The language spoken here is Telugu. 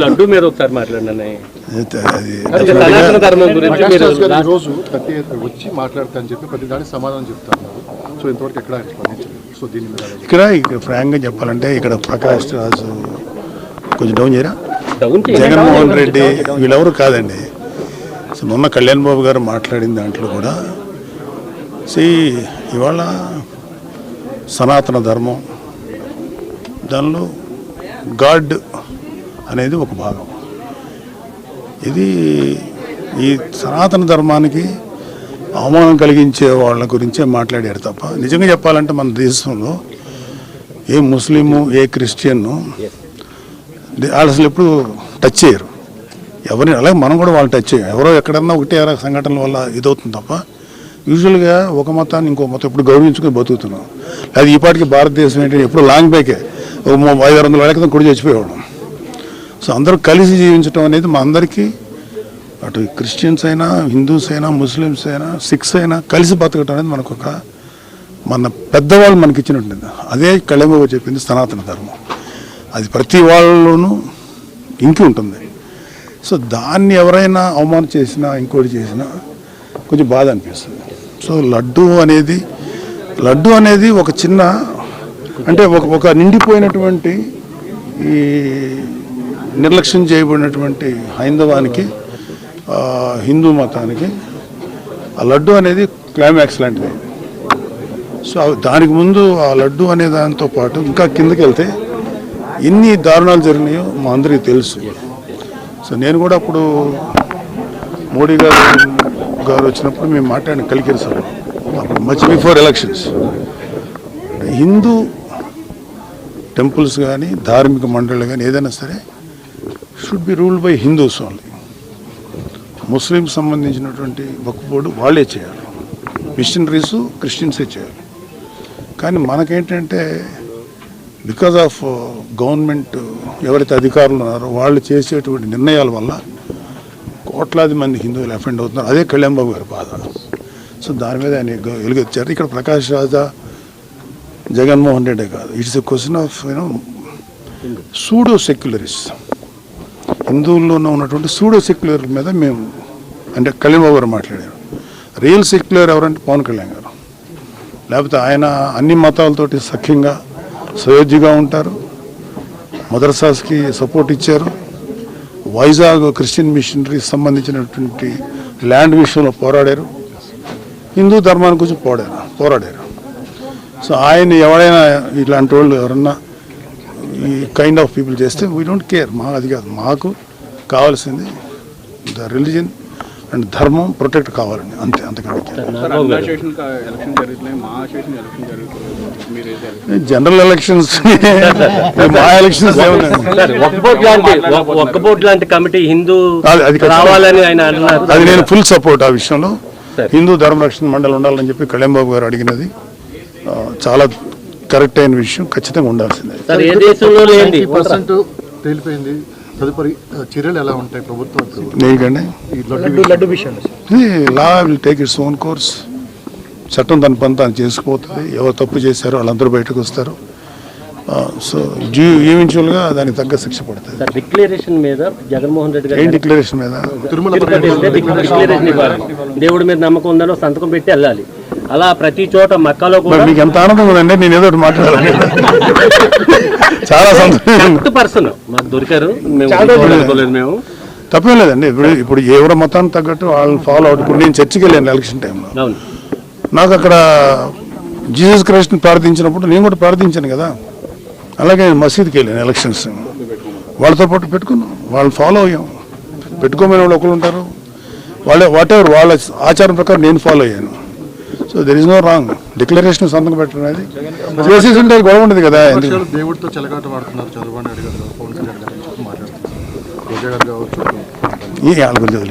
లడ్డు మీద ఒకసారి మాట్లాడండి. రోజు ప్రతి వచ్చి మాట్లాడతానని చెప్పి ప్రతి దానికి సమాధానం చెప్తాను. సో ఇంతవరకు ఎక్కడ సో దీని మీద ఇక్కడ ఫ్రాంక్గా చెప్పాలంటే ఇక్కడ ప్రకాష్ రాజు కొంచెం డౌన్ చేయరా, జగన్మోహన్ రెడ్డి వీళ్ళెవరు కాదండి. సో మొన్న కళ్యాణ్ బాబు గారు మాట్లాడిన దాంట్లో కూడా ఇవాళ సనాతన ధర్మం దానిలో గాడ్ అనేది ఒక భాగం. ఇది ఈ సనాతన ధర్మానికి అవమానం కలిగించే వాళ్ళ గురించే మాట్లాడారు తప్ప నిజంగా చెప్పాలంటే మన దేశంలో ఏ ముస్లిము ఏ క్రిస్టియన్ను వాళ్ళు అసలు ఎప్పుడు టచ్ చేయరు ఎవరిని. అలాగే మనం కూడా వాళ్ళు టచ్ చేయం. ఎవరో ఎక్కడన్నా ఒకటే సంఘటనల వల్ల ఇదవుతుంది తప్ప యూజువల్గా ఒక మతాన్ని ఇంకో మతం ఎప్పుడు గౌరవించుకొని బతుకుతున్నాం. అది ఈ పాటికి భారతదేశం ఏంటంటే ఎప్పుడు లాంగ్ బ్యాకే 500-600 ఏళ్ళ క్రితం కూడా చచ్చిపోయేవాళ్ళం. సో అందరూ కలిసి జీవించడం అనేది మా అందరికీ, అటు క్రిస్టియన్స్ అయినా హిందూస్ అయినా ముస్లిమ్స్ అయినా సిఖ్స్ అయినా కలిసి బతకడం అనేది మనకు మన పెద్దవాళ్ళు మనకి ఇచ్చినట్టుంది. అదే కళ్యాణ్ చెప్పింది సనాతన ధర్మం. అది ప్రతి వాళ్ళలోనూ ఇంకి ఉంటుంది. సో దాన్ని ఎవరైనా అవమానం చేసినా ఇంకోటి చేసినా కొంచెం బాధ అనిపిస్తుంది. సో లడ్డు అనేది ఒక చిన్న అంటే ఒక నిండిపోయినటువంటి ఈ నిర్లక్ష్యం చేయబడినటువంటి హైందవానికి హిందూ మతానికి ఆ లడ్డు అనేది క్లైమాక్స్ లాంటిది. సో దానికి ముందు ఆ లడ్డు అనే దాంతో పాటు ఇంకా కిందకి వెళ్తే ఎన్ని దారుణాలు జరిగినాయో మా అందరికీ తెలుసు. సో నేను కూడా అప్పుడు మోడీ గారు వచ్చినప్పుడు మేము మాట్లాడిన కలికిరి సభ అప్పుడు much before elections Hindu temples కానీ ధార్మిక మండళ్ళు కానీ ఏదైనా సరే should be ruled by Hindus only. ముస్లింకి సంబంధించినటువంటి వక్ఫ్ బోర్డు వాళ్ళే చేయాలి, మిషనరీస్ క్రిస్టియన్సే చేయాలి. కానీ మనకేంటంటే బికాజ్ ఆఫ్ గవర్నమెంట్ ఎవరైతే అధికారులు ఉన్నారో వాళ్ళు చేసేటువంటి నిర్ణయాల వల్ల కోట్లాది మంది హిందువులు అఫెండ్ అవుతున్నారు. అదే కళ్యాణ్ బాబు గారి బాధ. సో దాని మీద ఆయన వెలుగొచ్చారు. ఇక్కడ ప్రకాష్ రాజా జగన్మోహన్ రెడ్డి కాదు, it's a question of pseudo secularism. హిందువుల్లోనే ఉన్నటువంటి సూడో సెక్యులర్ మీద మేము అంటే కళ్యాణ్ బాబు గారు మాట్లాడారు. రియల్ సెక్యులర్ ఎవరంటే పవన్ కళ్యాణ్ గారు. లేకపోతే ఆయన అన్ని మతాలతోటి సఖ్యంగా సయోధ్యగా ఉంటారు. మదర్సాస్కి సపోర్ట్ ఇచ్చారు. వైజాగ్ క్రిస్టియన్ మిషనరీకి సంబంధించినటువంటి ల్యాండ్ విషయంలో పోరాడారు. హిందూ ధర్మాన్ని గురించి పోరాడారు. సో ఆయన ఎవరైనా ఇట్లాంటి వాళ్ళు ఎవరన్నా ఈ కైండ్ ఆఫ్ పీపుల్ చేస్తే వీ డోంట్ కేర్. అది కాదు, మాకు కావాల్సింది ద రిలీజన్ అండ్ ధర్మం ప్రొటెక్ట్ కావాలండి, అంతే. అంతకంటే జనరల్ ఎలక్షన్స్ మా ఎలక్షన్స్ అది నేను ఫుల్ సపోర్ట్. ఆ విషయంలో హిందూ ధర్మ రక్షణ మండలి ఉండాలని చెప్పి కళ్యాణ్ బాబు గారు అడిగినది చాలా కరెక్ట్ అయిన విషయం. ఖచ్చితంగా ఉండాల్సిందే. తేలిపోయింది. తదుపరి చర్యలు ఎలా ఉంటాయి ప్రభుత్వం? Law will take its own course. చట్టం తన పని తాను చేసుకుపోతుంది. ఎవరు తప్పు చేశారో వాళ్ళందరూ బయటకు వస్తారు. సో ఈవెన్చువల్గా దానికి తగ్గ శిక్ష పడుతుంది. డిక్లరేషన్ మీద జగన్మోహన్ రెడ్డి గారు ఏం డిక్లరేషన్ మీద? దేవుడి మీద నమ్మకం ఉందని సంతకం పెట్టి వెళ్ళాలి. అలా ప్రతి చోట మక్కాలో కూడా మీకు ఎంత ఆనందం ఉందండి. నేను ఏదో మాట్లాడాలి. చాలా పర్సన్ మాకు దొరికారు, మేము తప్పేం లేదండి. ఇప్పుడు ఎవరి మతానికి తగ్గట్టు వాళ్ళని ఫాలో అవుట్. ఇప్పుడు నేను చర్చికి వెళ్ళాను ఎలక్షన్ టైంలో. నాకు అక్కడ జీసస్ క్రైస్ట్ని ప్రార్థించినప్పుడు నేను కూడా ప్రార్థించాను కదా. అలాగే మసీద్కి వెళ్ళాను ఎలక్షన్స్. వాళ్ళతో పాటు పెట్టుకున్నాం, వాళ్ళు ఫాలో అయ్యాం. పెట్టుకోమని వాళ్ళు ఒకరు ఉంటారు, వాళ్ళే వాటెవర్ వాళ్ళ ఆచారం ప్రకారం నేను ఫాలో అయ్యాను. So there is no wrong. Declaration సంతకం పెట్టడం అనేది చేసేసి ఉంటే గొడవ ఉండదు కదా. దేవుడితో చెలగాట వాడుతున్నారు చంద్రబాబు నాయుడు గారు, పవన్ కళ్యాణ్ గారు మాట్లాడుతున్నారు. రోజా గారు కావచ్చు, ఈ ఆలోచన